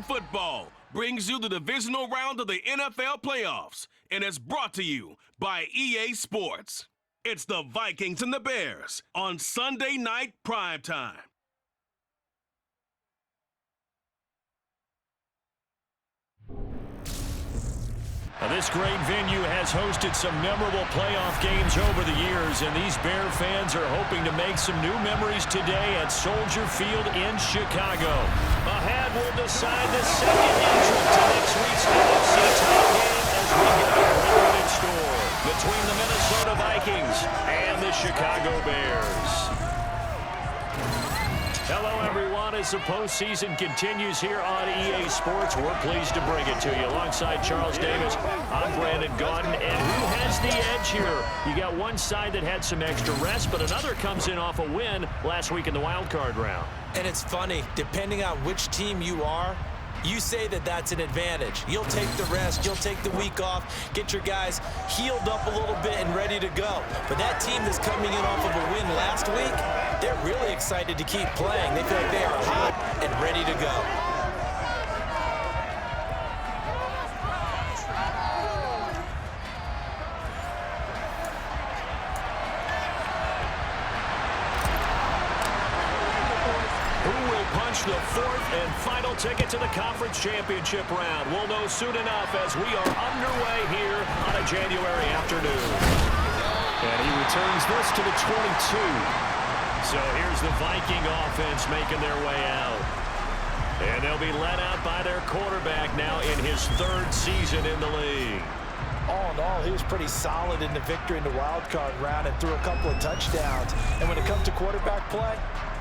Football brings you the divisional round of the NFL playoffs and is brought to you by EA Sports. It's the Vikings and the Bears on Sunday Night Primetime. This great venue has hosted some memorable playoff games over the years, and these Bear fans are hoping to make some new memories today at Soldier Field in Chicago. Ahead will decide the second entrant to next week's NFC title game as we get our in store between the Minnesota Vikings and the Chicago Bears. Hello, everyone. As the postseason continues here on EA Sports, we're pleased to bring it to you. Alongside Charles Davis, I'm Brandon Gaudin. And who has the edge here? You got one side that had some extra rest, but another comes in off a win last week in the wild card round. And it's funny, depending on which team you are, you say that that's an advantage. You'll take the rest, you'll take the week off, get your guys healed up a little bit and ready to go. But that team that's coming in off of a win last week, they're really excited to keep playing. They feel like they are hot and ready to go. The fourth and final ticket to the conference championship round. We'll know soon enough as we are underway here on a January afternoon. And he returns this to the 22. So here's the Viking offense making their way out. And they'll be led out by their quarterback now in his third season in the league. All in all, he was pretty solid in the victory in the wild card round and threw a couple of touchdowns. And when it comes to quarterback play,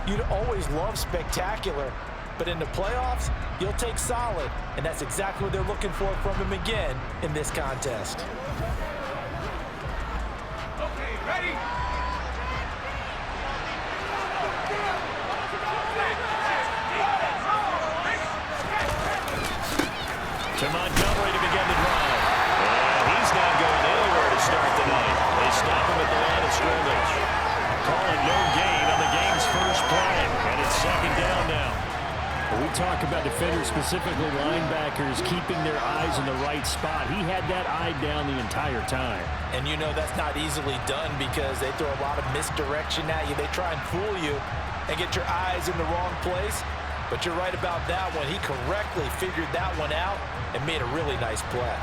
you'd always love spectacular, but in the playoffs, you'll take solid, and that's exactly what they're looking for from him again in this contest. Okay, ready? To Montgomery to begin the drive. And he's not going anywhere to start the night. They stop him at the line of scrimmage. Calling no gain on the game's first play, and it's second down now. We talk about defenders, specifically linebackers, keeping their eyes in the right spot. He had that eye down the entire time. And you know that's not easily done because they throw a lot of misdirection at you. They try and fool you and get your eyes in the wrong place. But you're right about that one. He correctly figured that one out and made a really nice play.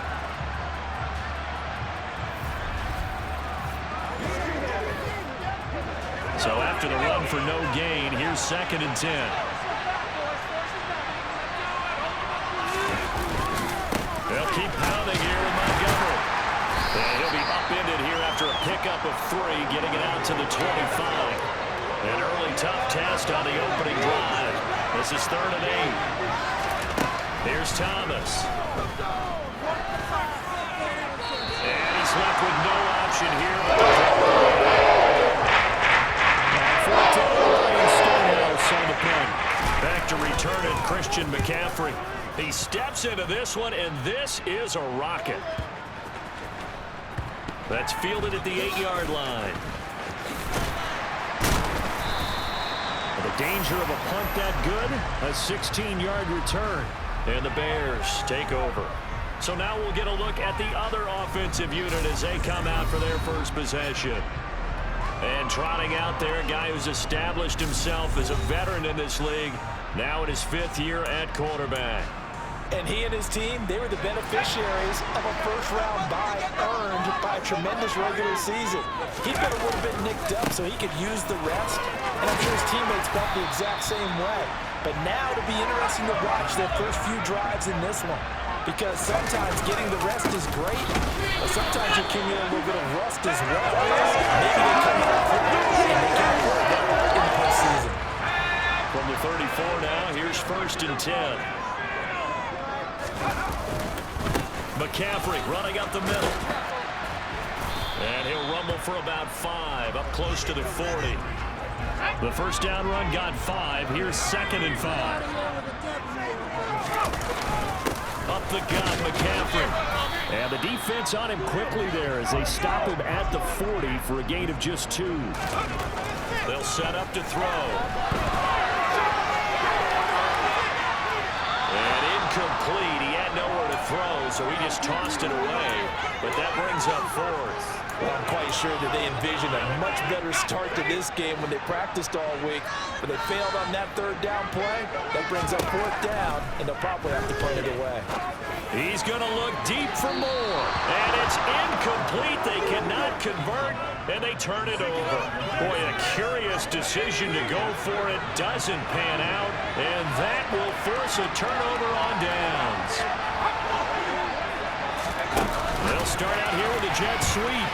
So after the run for no gain, here's 2nd and 10. They'll keep pounding here with Montgomery. And he'll be upended here after a pickup of 3, getting it out to the 25. An early tough test on the opening drive. This is 3rd and 8. Here's Thomas. And he's left with no option here. Back to return it, Christian McCaffrey. He steps into this one, and this is a rocket. That's fielded at the 8-yard line. The danger of a punt that good, a 16-yard return. And the Bears take over. So now we'll get a look at the other offensive unit as they come out for their first possession. And trotting out there, a guy who's established himself as a veteran in this league, now in his 5th year at quarterback. And he and his team, they were the beneficiaries of a first-round bye earned by a tremendous regular season. He's got a little bit nicked up so he could use the rest, and I'm sure his teammates felt the exact same way. But now it'll be interesting to watch their first few drives in this one, because sometimes getting the rest is great, but sometimes you can get a little bit of rust as well. Maybe they come out and they can afford that in the postseason. From the 34 now, here's 1st and 10. McCaffrey running up the middle. And he'll rumble for about 5, up close to the 40. The first down run got 5. Here's 2nd and 5. Up the gut, McCaffrey. And the defense on him quickly there as they stop him at the 40 for a gain of just 2. They'll set up to throw. And throw, so he just tossed it away. But that brings up fourth. Well, I'm quite sure that they envisioned a much better start to this game when they practiced all week. But they failed on that third down play. That brings up fourth down, and they'll probably have to punt it away. He's going to look deep for more. And it's incomplete. They cannot convert, and they turn it over. Boy, a curious decision to go for it. Doesn't pan out, and that will force a turnover on downs. They'll start out here with a jet sweep.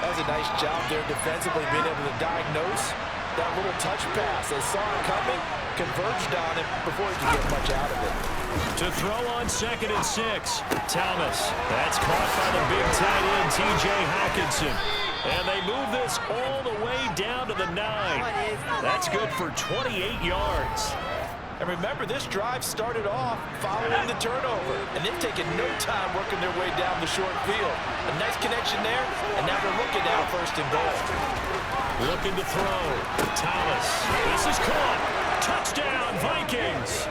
That's a nice job there defensively, being able to diagnose that little touch pass. They saw it coming, converged on it before he could get much out of it. To throw on 2nd and 6, Thomas. That's caught by the big tight end, T.J. Hockenson. And they move this all the way down to the 9. That's good for 28 yards. And remember, this drive started off following the turnover, and they've taken no time working their way down the short field. A nice connection there, and now they're looking down 1st and goal. Looking to throw. Thomas. This is caught. Touchdown, Vikings.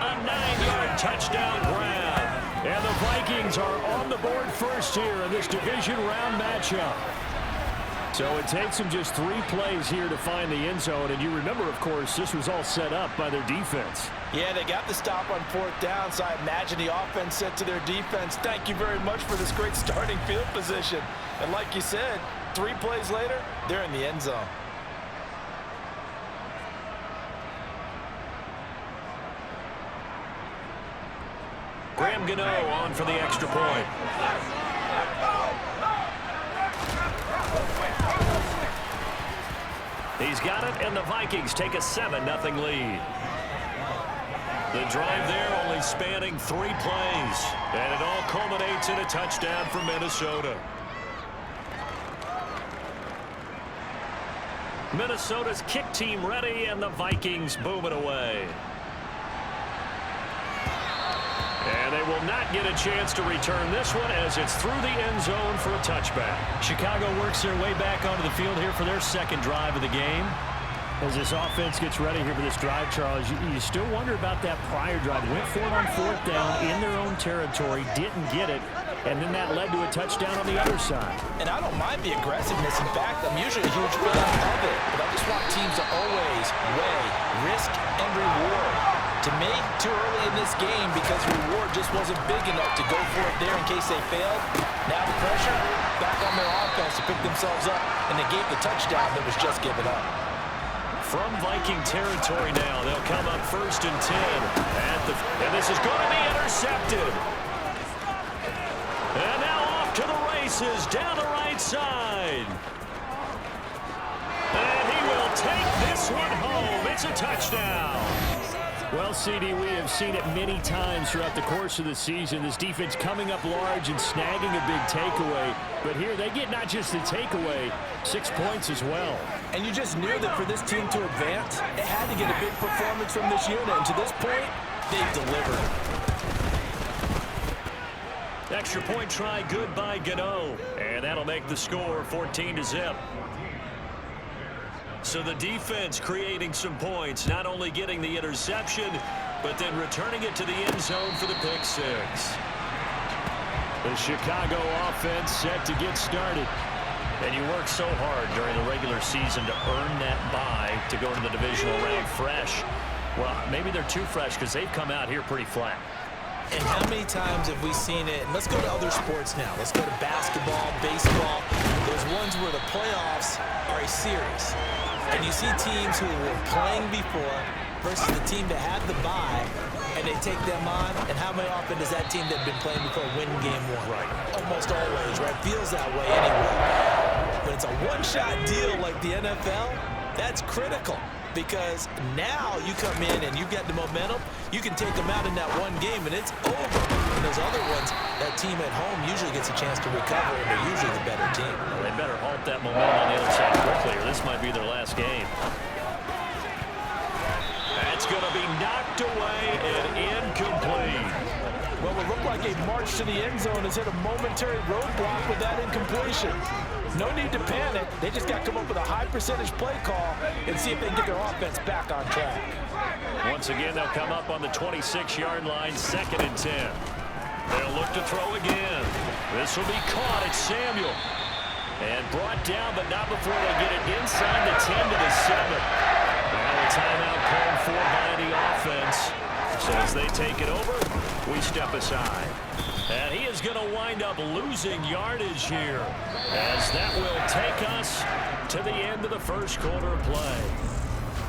A 9-yard touchdown grab. And the Vikings are on the board first here in this division round matchup. So it takes them just 3 plays here to find the end zone. And you remember, of course, this was all set up by their defense. Yeah, they got the stop on 4th down, so I imagine the offense said to their defense, thank you very much for this great starting field position. And like you said, 3 plays later, they're in the end zone. Graham Gano on for the extra point. He's got it, and the Vikings take a 7-0 lead. The drive there only spanning 3 plays, and it all culminates in a touchdown for Minnesota. Minnesota's kick team ready, and the Vikings boom it away. And they will not get a chance to return this one as it's through the end zone for a touchback. Chicago works their way back onto the field here for their 2nd drive of the game. As this offense gets ready here for this drive, Charles, you still wonder about that prior drive. Went for it on 4th down in their own territory, didn't get it, and then that led to a touchdown on the other side. And I don't mind the aggressiveness. In fact, I'm usually a huge fan of it. But I just want teams to always weigh risk and reward. To me, too early in this game because reward just wasn't big enough to go for it there in case they failed. Now the pressure back on their offense to pick themselves up, and they gave the touchdown that was just given up. From Viking territory now, they'll come up 1st and 10. And this is going to be intercepted. And now off to the races down the right side. And he will take this one home. It's a touchdown. Well, CD, we have seen it many times throughout the course of the season. This defense coming up large and snagging a big takeaway. But here they get not just the takeaway, 6 points as well. And you just knew that for this team to advance, it had to get a big performance from this unit. And to this point, they've delivered. Extra point try good by Gano. And that'll make the score 14-0. So the defense creating some points, not only getting the interception, but then returning it to the end zone for the pick 6. The Chicago offense set to get started. And you work so hard during the regular season to earn that bye to go to the divisional round fresh. Well, maybe they're too fresh because they've come out here pretty flat. And how many times have we seen it? Let's go to other sports now. Let's go to basketball, baseball. Those ones where the playoffs are a series. And you see teams who were playing before versus the team that had the bye, and they take them on. And how many often does that team that had been playing before win game 1? Right. Almost always, right? Feels that way anyway. But it's a one-shot deal like the NFL. That's critical because now you come in and you get the momentum. You can take them out in that one game, and it's over. And those other ones, that team at home usually gets a chance to recover, and they're usually the better team. Well, they better halt that momentum on the other side quickly, or this might be their last game. That's going to be knocked away and incomplete. Well, it looked like a march to the end zone has hit a momentary roadblock with that incompletion. No need to panic. They just got to come up with a high percentage play call and see if they can get their offense back on track. Once again, they'll come up on the 26-yard line, 2nd and 10. They'll look to throw again. This will be caught. It's Samuel. And brought down, but not before they get it inside the 10 to the 7. Now a timeout called for by the offense. So as they take it over, we step aside. And he is going to wind up losing yardage here, as that will take us to the end of the first quarter of play.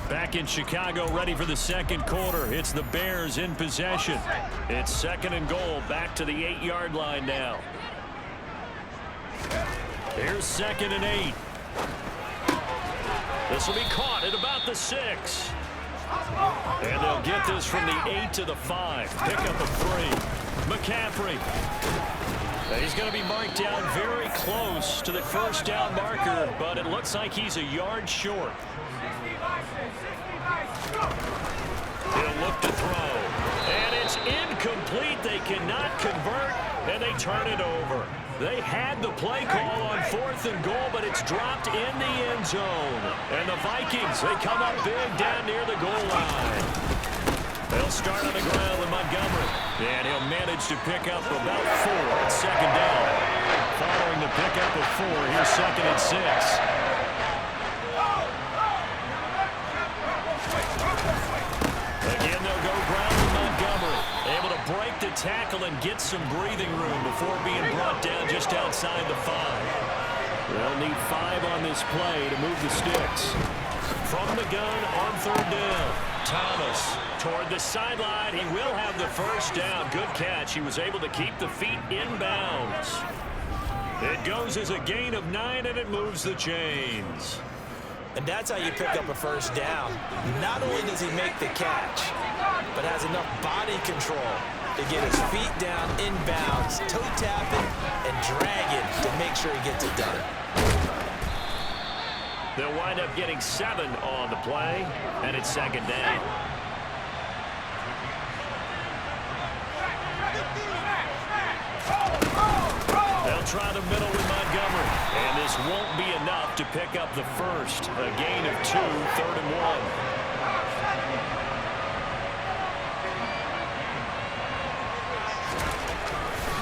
Back in Chicago, ready for the second quarter. It's the Bears in possession. It's 2nd and goal, back to the 8-yard line now. Here's 2nd and 8. This will be caught at about the 6. And they'll get this from the 8 to the 5. Pick up a 3. McCaffrey. He's going to be marked down very close to the first down marker, but it looks like he's a yard short. He'll look to throw. And it's incomplete. They cannot convert, and they turn it over. They had the play call on 4th and goal, but it's dropped in the end zone. And the Vikings, they come up big down near the goal line. They'll start on the ground with Montgomery. And he'll manage to pick up about 4 at 2nd down. Following the pickup of 4, here's 2nd and 6. Again, they'll go ground with Montgomery. Able to break the tackle and get some breathing room before being brought down just outside the 5. They'll need 5 on this play to move the sticks. From the gun on 3rd down. Thomas toward the sideline. He will have the first down. Good catch. He was able to keep the feet in bounds. It goes as a gain of 9, and it moves the chains. And that's how you pick up a first down. Not only does he make the catch, but has enough body control to get his feet down in bounds, toe tapping and dragging to make sure he gets it done. They'll wind up getting 7 on the play, and it's 2nd down. They'll try the middle with Montgomery, and this won't be enough to pick up the first. A gain of 2, 3rd and 1.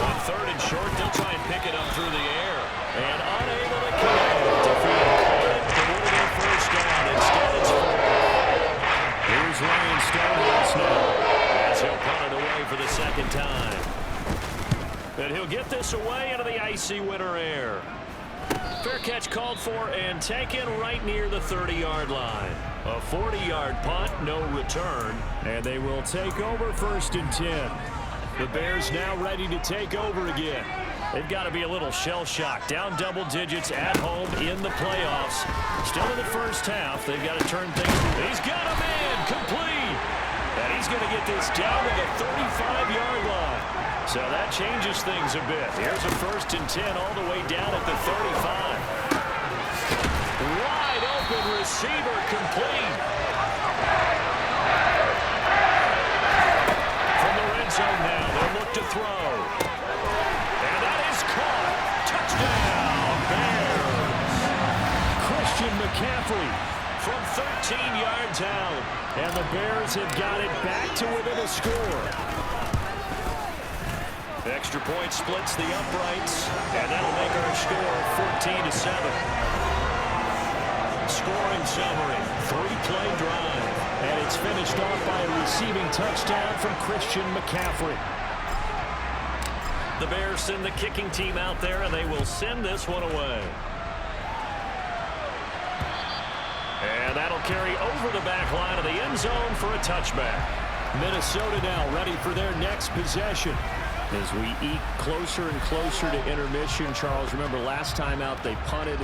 On 3rd and short, they'll try and pick it up through the air. And unable to connect. Defeated to win their first down. Instead, it's 4. Here's Ryan Stonehouse now, as he'll punt it away for the 2nd time. And he'll get this away into the icy winter air. Fair catch called for and taken right near the 30-yard line. A 40-yard punt, no return. And they will take over 1st and 10. The Bears now ready to take over again. They've got to be a little shell-shocked. Down double digits at home in the playoffs. Still in the first half. They've got to turn things. He's got a man complete. And he's going to get this down to the 35-yard line. So that changes things a bit. Here's a 1st and 10 all the way down at the 35. Wide open receiver complete. From the red zone now, they'll look to throw. And that is caught. Touchdown, Bears. Christian McCaffrey from 13 yards out. And the Bears have got it back to within a score. Extra point splits the uprights, and that'll make our score 14-7. Scoring summary, 3-play drive, and it's finished off by a receiving touchdown from Christian McCaffrey. The Bears send the kicking team out there, and they will send this one away. And that'll carry over the back line of the end zone for a touchback. Minnesota now ready for their next possession. As we eke closer and closer to intermission, Charles, remember last time out they punted.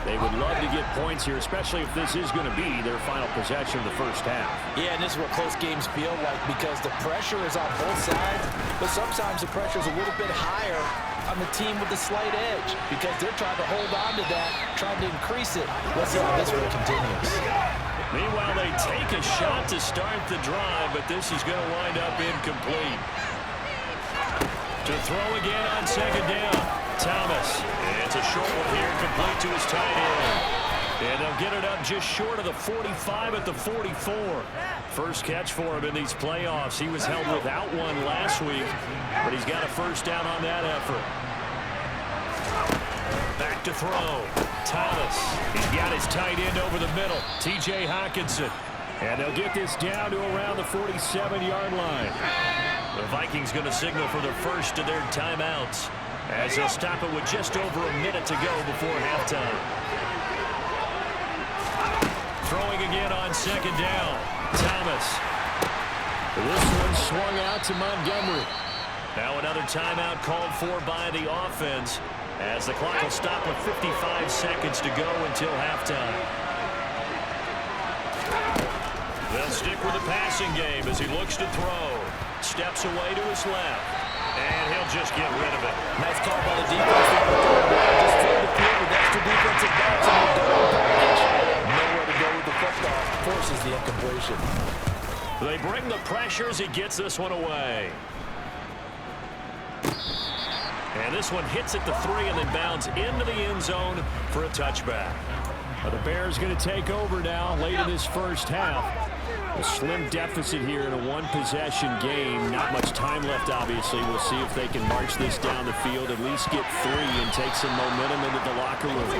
They would love to get points here, especially if this is going to be their final possession of the first half. Yeah, and this is what close games feel like because the pressure is on both sides, but sometimes the pressure is a little bit higher on the team with the slight edge because they're trying to hold on to that, trying to increase it. Let's see how this one continues. Meanwhile, they take a shot to start the drive, but this is going to wind up incomplete. To throw again on 2nd down. Thomas. It's a short one here, complete to his tight end. And they'll get it up just short of the 45 at the 44. First catch for him in these playoffs. He was held without one last week, but he's got a first down on that effort. Back to throw. Thomas. He's got his tight end over the middle. T.J. Hockenson. And they'll get this down to around the 47-yard line. The Vikings going to signal for the first of their timeouts as they'll stop it with just over a minute to go before halftime. Throwing again on second down. Thomas. This one swung out to Montgomery. Now another timeout called for by the offense as the clock will stop with 55 seconds to go until halftime. They'll stick with the passing game as he looks to throw. Steps away to his left. And he'll just get rid of it. Nice call by the defense. Just fill the field with extra defensive backs and a double package. Nowhere to go with the football. Forces the incompletion. They bring the pressure as he gets this one away. And this one hits at the 3 and then bounds into the end zone for a touchback. Well, the Bears going to take over now late in this first half. A slim deficit here in a one-possession game. Not much time left, obviously. We'll see if they can march this down the field, at least get 3 and take some momentum into the locker room.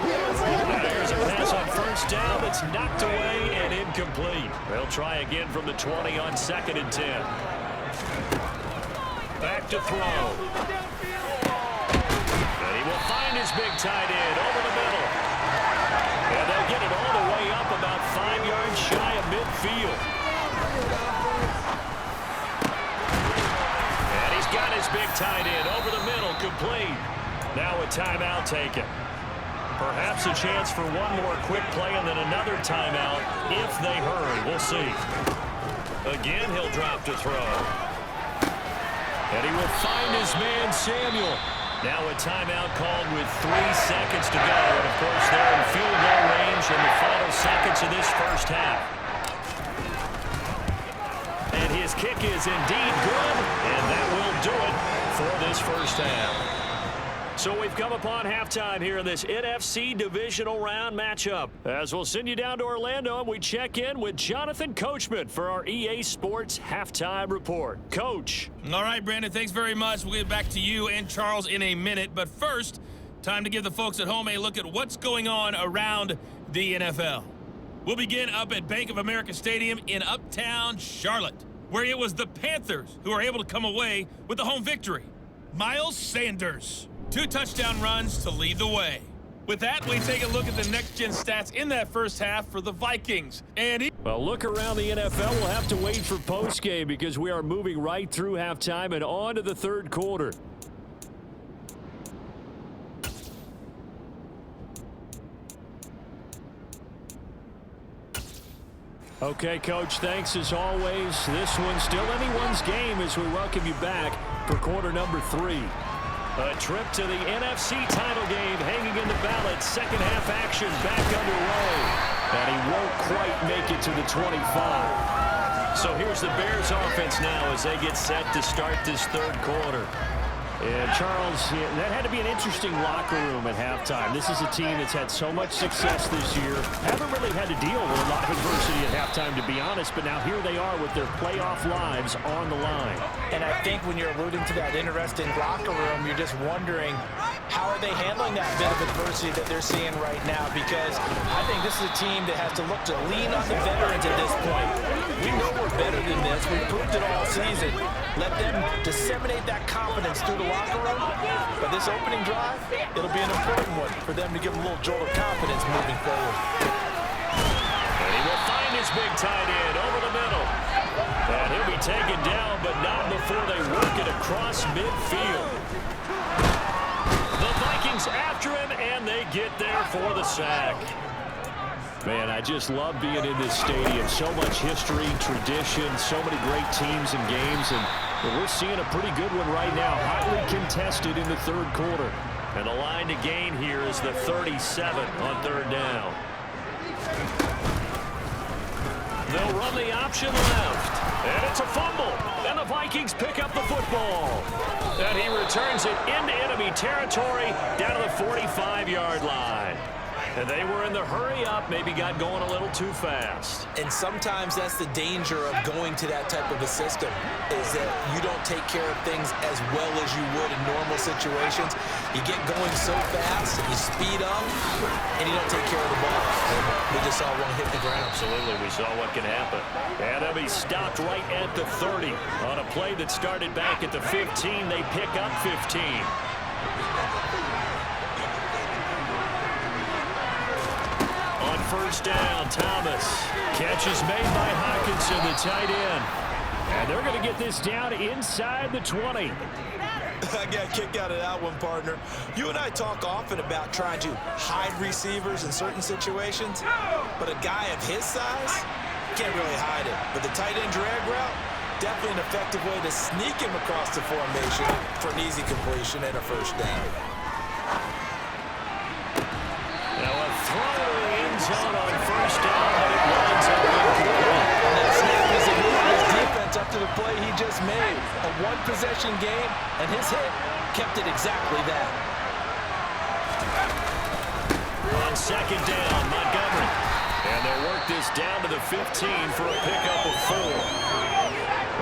There's a pass on first down that's knocked away and incomplete. They'll try again from the 20 on 2nd and 10. Back to throw. And he will find his big tight end over the middle. And they'll get it all the way up about 5 yards shy of midfield. And he's got his big tight end over the middle, complete. Now a timeout taken. Perhaps a chance for one more quick play and then another timeout if they hurry. We'll see. Again, he'll drop to throw. And he will find his man, Samuel. Now a timeout called with 3 seconds to go. And, of course, they're in field goal range in the final seconds of this first half. And his kick is indeed good, and that will do it for this first half. So we've come upon halftime here in this NFC divisional round matchup. As we'll send you down to Orlando, and we check in with Jonathan Coachman for our EA Sports Halftime Report. Coach. All right, Brandon, thanks very much. We'll get back to you and Charles in a minute. But first, time to give the folks at home a look at what's going on around the NFL. We'll begin up at Bank of America Stadium in Uptown Charlotte, where it was the Panthers who were able to come away with the home victory. Miles Sanders, 2 touchdown runs to lead the way. With that, we take a look at the next-gen stats in that first half for the Vikings. Well, look around the NFL. We'll have to wait for postgame because we are moving right through halftime and on to the third quarter. Okay, Coach, thanks as always. This one's still anyone's game as we welcome you back for quarter number 3. A trip to the NFC title game hanging in the balance. Second half action back underway. And he won't quite make it to the 25. So here's the Bears offense now as they get set to start this third quarter. And Charles, that had to be an interesting locker room at halftime. This is a team that's had so much success this year. Haven't really had to deal with a lot of adversity at halftime, to be honest, but now here they are with their playoff lives on the line. And I think when you're alluding to that interesting locker room, you're just wondering how are they handling that bit of adversity that they're seeing right now, because I think this is a team that has to look to lean on the veterans at this point. We know we're better than this. We've proved it all season. Let them disseminate that confidence through the locker room. But this opening drive, it'll be an important one for them to give them a little jolt of confidence moving forward. And he will find his big tight end over the middle. And he'll be taken down, but not before they work it across midfield. The Vikings after him, and they get there for the sack. Man, I just love being in this stadium. So much history, tradition, so many great teams and games, and we're seeing a pretty good one right now. Hotly contested in the third quarter. And the line to gain here is the 37 on third down. They'll run the option left, and it's a fumble. And the Vikings pick up the football. And he returns it into enemy territory down to the 45-yard line. And they were in the hurry up, maybe got going a little too fast. And sometimes that's the danger of going to that type of a system, is that you don't take care of things as well as you would in normal situations. You get going so fast, you speed up, and you don't take care of the ball. And we just saw one hit the ground. Absolutely, we saw what can happen. And they'll be stopped right at the 30. On a play that started back at the 15, they pick up 15. On first down, Thomas. Catch is made by Hawkinson, the tight end. And they're going to get this down inside the 20. I got a kick out of that one, partner. You and I talk often about trying to hide receivers in certain situations, but a guy of his size can't really hide it. But the tight end drag route, definitely an effective way to sneak him across the formation for an easy completion and a first down. Now a throw to the end zone on first down, but it winds up incomplete. That snap is a move of his defense up to the play he just made. A one-possession game, and his hit kept it exactly that. On second down, Montgomery. And they'll work this down to the 15 for a pickup of 4.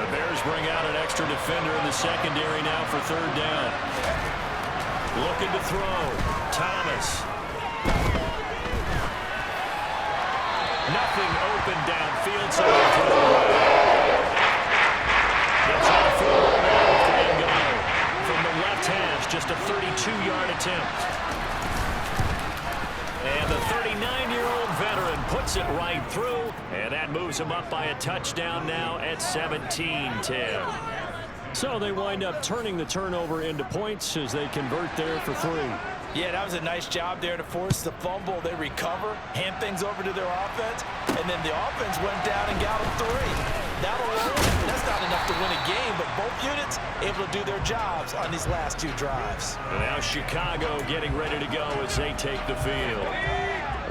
The Bears bring out an extra defender in the secondary now for third down. Looking to throw. Thomas. Nothing open downfield, so they throw away. Gets on the field now and go. From the left hash, just a 32-yard attempt. And the 39-year-old veteran puts it right through, and that moves him up by a touchdown now at 17-10. So they wind up turning the turnover into points as they convert there for 3. Yeah, that was a nice job there to force the fumble. They recover, hand things over to their offense, and then the offense went down and got them 3. That alone, that's not enough to win a game, but both units able to do their jobs on these last 2 drives. And now Chicago getting ready to go as they take the field.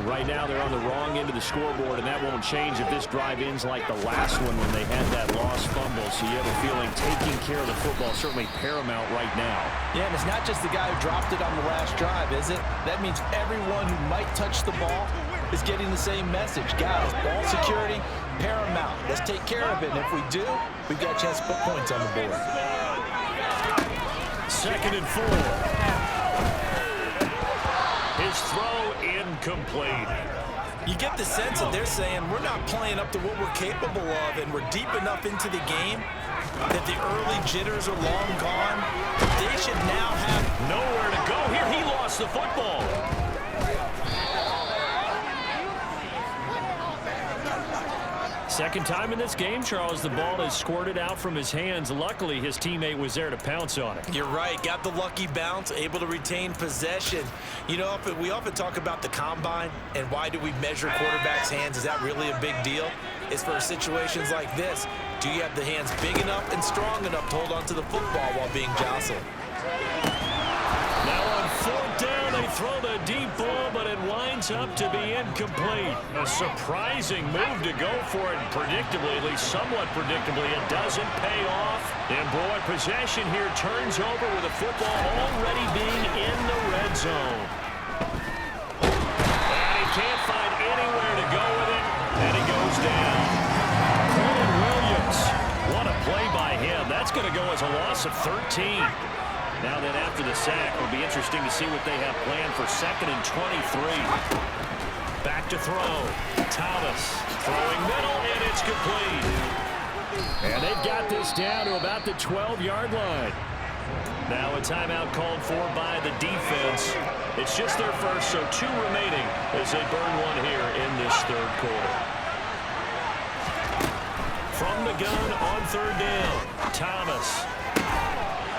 Right now they're on the wrong end of the scoreboard, and that won't change if this drive ends like the last one when they had that lost fumble. So you have a feeling taking care of the football is certainly paramount right now. Yeah, and it's not just the guy who dropped it on the last drive, is it? That means everyone who might touch the ball is getting the same message. Guys, ball security, paramount. Let's take care of it, and if we do, we've got a chance to put points on the board. Second and 4. His throw incomplete. You get the sense that they're saying we're not playing up to what we're capable of, and we're deep enough into the game that the early jitters are long gone. They should now have Nowhere to go here. He lost the football. Second time in this game, Charles, the ball is squirted out from his hands. Luckily, his teammate was there to pounce on it. You're right. Got the lucky bounce, able to retain possession. You know, we often talk about the combine and why do we measure quarterbacks' hands. Is that really a big deal? It's for situations like this. Do you have the hands big enough and strong enough to hold on to the football while being jostled? Now on fourth down, they throw the deep ball, but it winds up to be incomplete. A surprising move to go for it, predictably, at least somewhat predictably. It doesn't pay off. And boy, possession here turns over with the football already being in the red zone. And he can't find anywhere to go with it, and he goes down. Quinn Williams, what a play by him. That's going to go as a loss of 13. Now then, after the sack, it'll be interesting to see what they have planned for second and 23. Back to throw. Thomas throwing middle, and it's complete. And they've got this down to about the 12-yard line. Now a timeout called for by the defense. It's just their first, so 2 remaining as they burn one here in this third quarter. From the gun on third down, Thomas.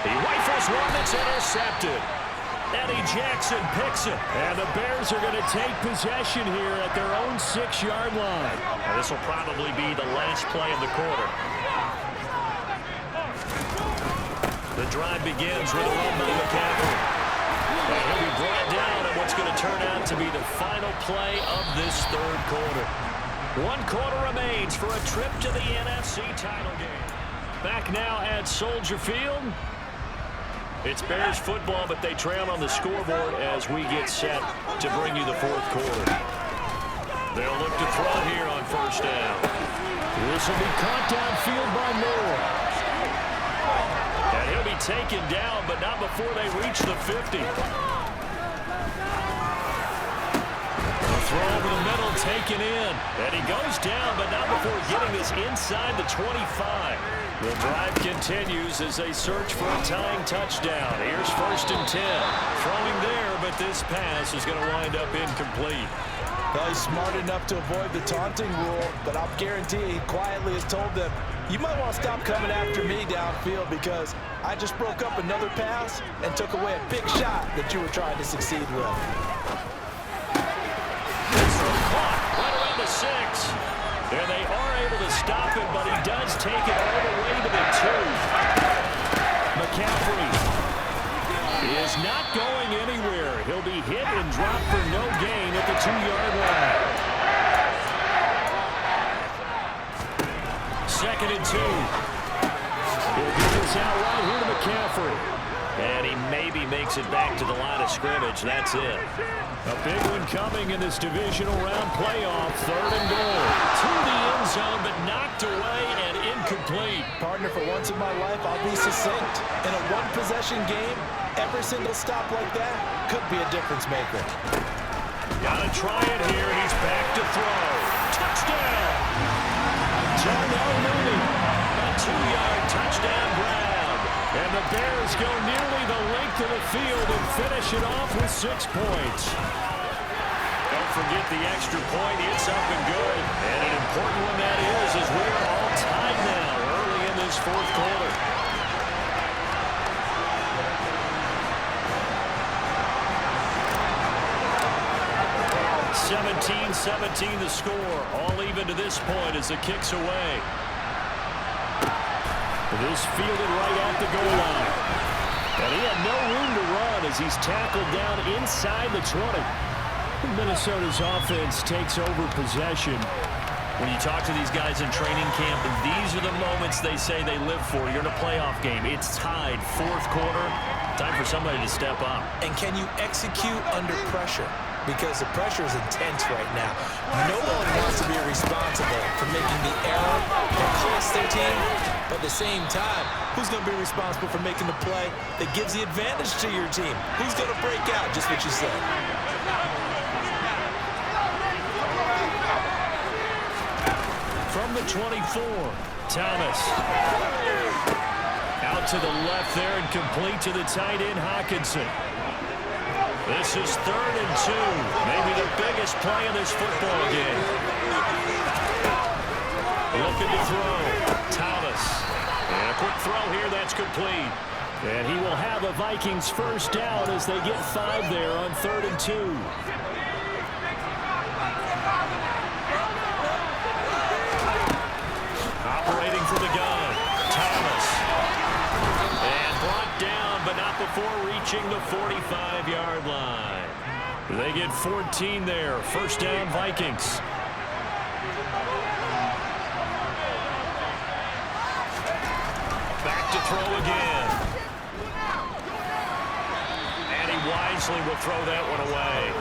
He rifles one that's intercepted. Eddie Jackson picks it. And the Bears are going to take possession here at their own 6-yard line. Now this will probably be the last play of the quarter. The drive begins with a run by McCaffrey. And he'll be brought down on what's going to turn out to be the final play of this third quarter. 1 quarter remains for a trip to the NFC title game. Back now at Soldier Field. It's Bears football, but they trail on the scoreboard as we get set to bring you the fourth quarter. They'll look to throw here on first down. This will be caught downfield by Moore. And he'll be taken down, but not before they reach the 50. Throw over the middle, taken in. And he goes down, but not before getting this inside the 25. The drive continues as they search for a tying touchdown. Here's 1st and 10. Throwing there, but this pass is going to wind up incomplete. Well, he's smart enough to avoid the taunting rule, but I'll guarantee he quietly has told them, you might want to stop coming after me downfield because I just broke up another pass and took away a big shot that you were trying to succeed with. Right around the 6. And they are able to stop him, but he does take it all the way to the 2. McCaffrey is not going anywhere. He'll be hit and dropped for no gain at the 2-yard line. 2nd and 2. He'll get this out right here to McCaffrey. And he maybe makes it back to the line of scrimmage. That's it. A big one coming in this divisional round playoff. 3rd and goal. To the end zone, but knocked away and incomplete. Partner, for once in my life, I'll be succinct. In a one-possession game, every single stop like that could be a difference maker. Gotta try it here, and he's back to throw. Touchdown! Darnell Mooney. A 2-yard touchdown grab. And the Bears go nearly the length of the field and finish it off with 6 points. Don't forget the extra point. It's up and good. And an important one that is, as we're all tied now early in this fourth quarter. (17-17) the score. All even to this point as the kick's away. This fielded right at the goal line. And he had no room to run as he's tackled down inside the 20. Minnesota's offense takes over possession. When you talk to these guys in training camp, these are the moments they say they live for. You're in a playoff game. It's tied, fourth quarter. Time for somebody to step up. And can you execute under pressure? Because the pressure is intense right now. No one wants to be responsible for making the error that costs their team. But at the same time, who's going to be responsible for making the play that gives the advantage to your team? Who's going to break out, just what you said? From the 24, Thomas. Out to the left there and complete to the tight end, Hawkinson. This is 3rd and 2. Maybe the biggest play in this football game. Looking to throw. Thomas. And a quick throw here. That's complete. And he will have a Vikings first down as they get 5 there on 3rd and 2. Operating from the gun. Thomas. And brought down, but not before reaching the 45-yard line. They get 14 there. First down, Vikings. Back to throw again. And he wisely will throw that one away.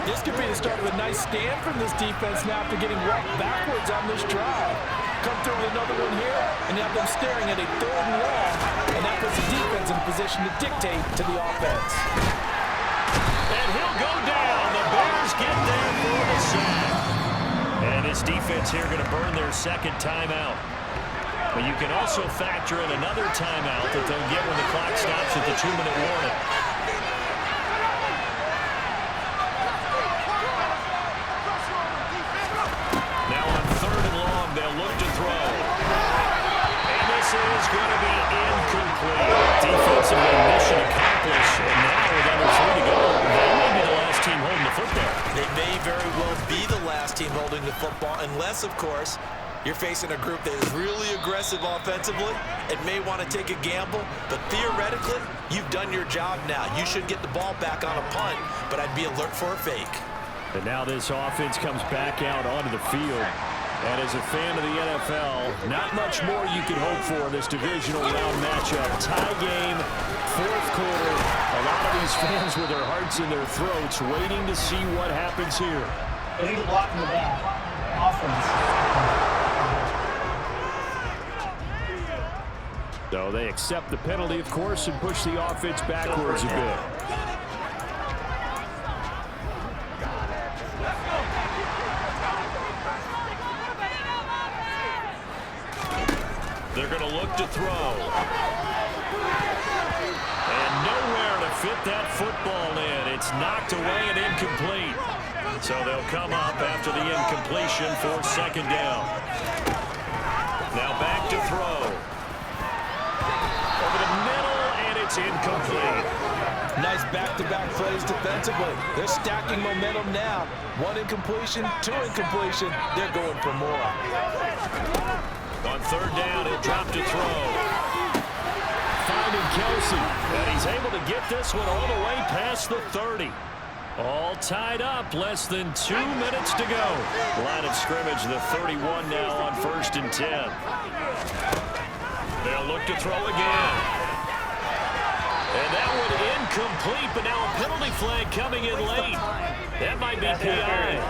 This could be the start of a nice stand from this defense now after getting walked backwards on this drive. Come through with another one here, and you have them staring at a 3rd and long, and that puts the defense in a position to dictate to the offense. And he'll go down. The Bears get there for the sack. And this defense here going to burn their 2nd timeout. But you can also factor in another timeout that they'll get when the clock stops at the 2-minute warning. Now on 3rd and long, they'll look to throw. And this is going to be incomplete. Defensively, mission accomplished. And now with under 3 to go, they may be the last team holding the football. They may very well be the last team holding the football, unless, of course, you're facing a group that is really aggressive offensively and may want to take a gamble. But theoretically, you've done your job now. You should get the ball back on a punt, but I'd be alert for a fake. And now this offense comes back out onto the field. And as a fan of the NFL, not much more you can hope for in this divisional round matchup. Tie game, fourth quarter. A lot of these fans with their hearts in their throats waiting to see what happens here. He's blocking the back. Offense. So they accept the penalty, of course, and push the offense backwards a bit. They're going to look to throw. And nowhere to fit that football in. It's knocked away and incomplete. So they'll come up after the incompletion for second down. Now back to throw. Over the middle, and it's incomplete. Nice back-to-back plays defensively. They're stacking momentum now. One incompletion, two incompletion. They're going for more. On third down, he'll drop to throw. Finding Kelsey. And he's able to get this one all the way past the 30. All tied up, less than 2 minutes to go. Line of scrimmage, the 31 now on 1st and 10. They'll look to throw again. And that one incomplete, but now a penalty flag coming in late. That might be PI.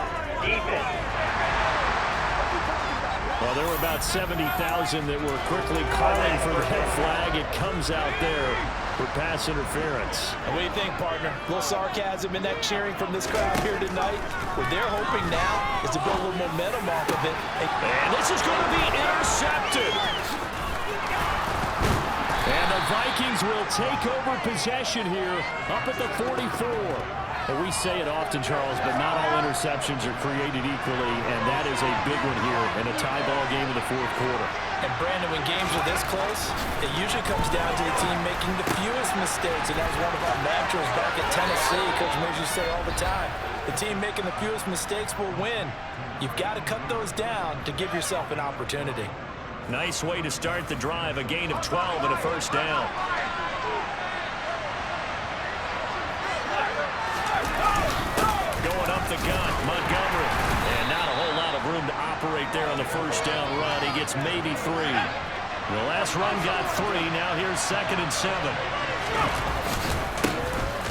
Well, there were about 70,000 that were quickly calling for that flag. It comes out there for pass interference. And what do you think, partner? A little sarcasm in that cheering from this crowd here tonight. What they're hoping now is to build a little momentum off of it. And this is going to be intercepted. And the Vikings will take over possession here up at the 44. And we say it often, Charles, but not all interceptions are created equally, and that is a big one here in a tie ball game in the fourth quarter. And Brandon, when games are this close, it usually comes down to the team making the fewest mistakes, and that was one of our mantras back at Tennessee. Coach Mears used to say all the time, the team making the fewest mistakes will win. You've got to cut those down to give yourself an opportunity. Nice way to start the drive, a gain of 12 and a first down. Going up the gun, Montgomery. And not a whole lot of room to operate there on the first down run. He gets maybe 3. The last run got 3. Now here's 2nd and 7.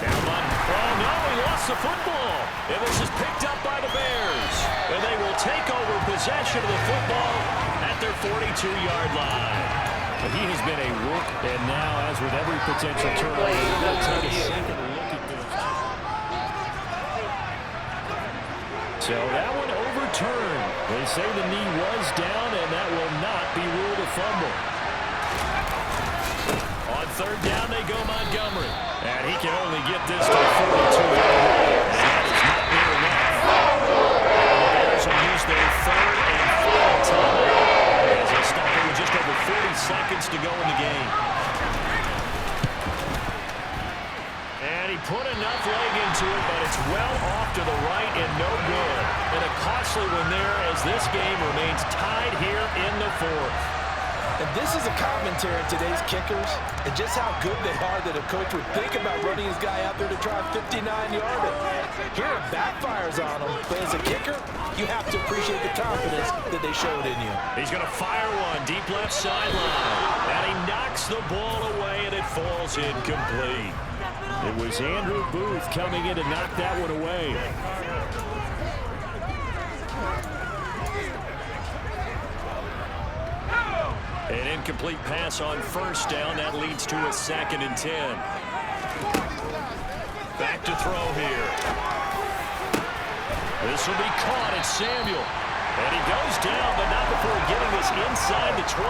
Oh, no, he lost the football. And this is picked up by the Bears. And they will take over possession of the football at their 42-yard line. But he has been a work, and now, as with every potential turnover, they'll take a second look at this. So that one overturned. They say the knee was down, and that will not be ruled a fumble. On third down, they go Montgomery. And he can only get this to the 42-yard line. And that is not near enough. The Bears will use their third and final timeout as they stop it with just over 40 seconds to go in the game. And he put enough leg into it, but it's well off to the right and no good. And a costly one there as this game remains tied here in the fourth. And this is a commentary on today's kickers and just how good they are that a coach would think about running his guy out there to try a 59-yarder. Here it backfires on him, but as a kicker, you have to appreciate the confidence that they showed in you. He's going to fire one deep left sideline. And he knocks the ball away, and it falls incomplete. It was Andrew Booth coming in to knock that one away. An incomplete pass on first down. That leads to a 2nd and 10. Back to throw here. This will be caught. It's Samuel. And he goes down, but not before getting this inside the 25.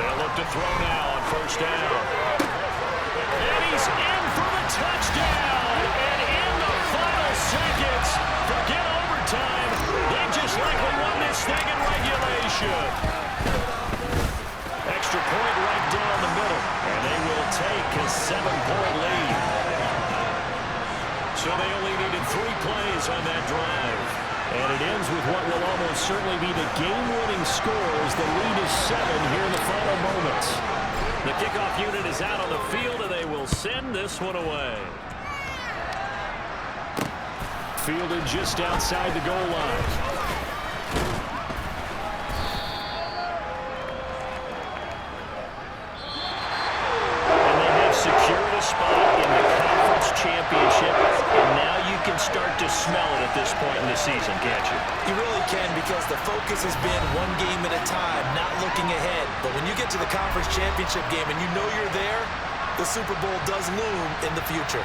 They'll look to throw now on first down. And he's in for the touchdown. And in the final seconds, forget overtime. They just likely won this thing in regulation. Extra point right down the middle. And they will take a 7-point lead. So they only needed 3 plays on that drive. And it ends with what will almost certainly be the game-winning score as the lead is 7 here in the final moments. The kickoff unit is out on the field, and they will send this one away. Fielded just outside the goal line. season, can't you? You really can, because the focus has been one game at a time, not looking ahead. But when you get to the conference championship game and you know you're there, the Super Bowl does loom in the future.